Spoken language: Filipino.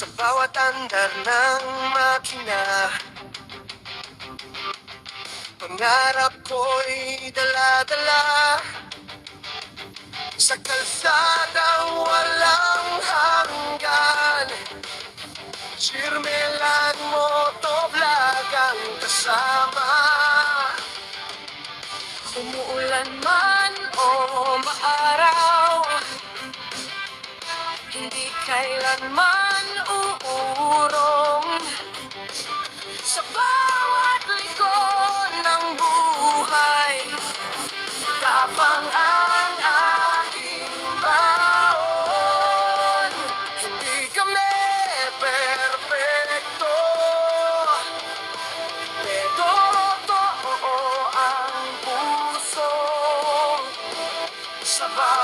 Sa bawat andar ng makina, pangarap ko'y dala-dala. Sa kalsadang walang hanggan, sirmelan mo to vlog ang kasama. Umuulan man o maaraw, hindi kailanman uurong. Sa bawat likod ng buhay, tapang ang aking baon. Hindi kami perpekto, pero totoo ang puso. Sa bawat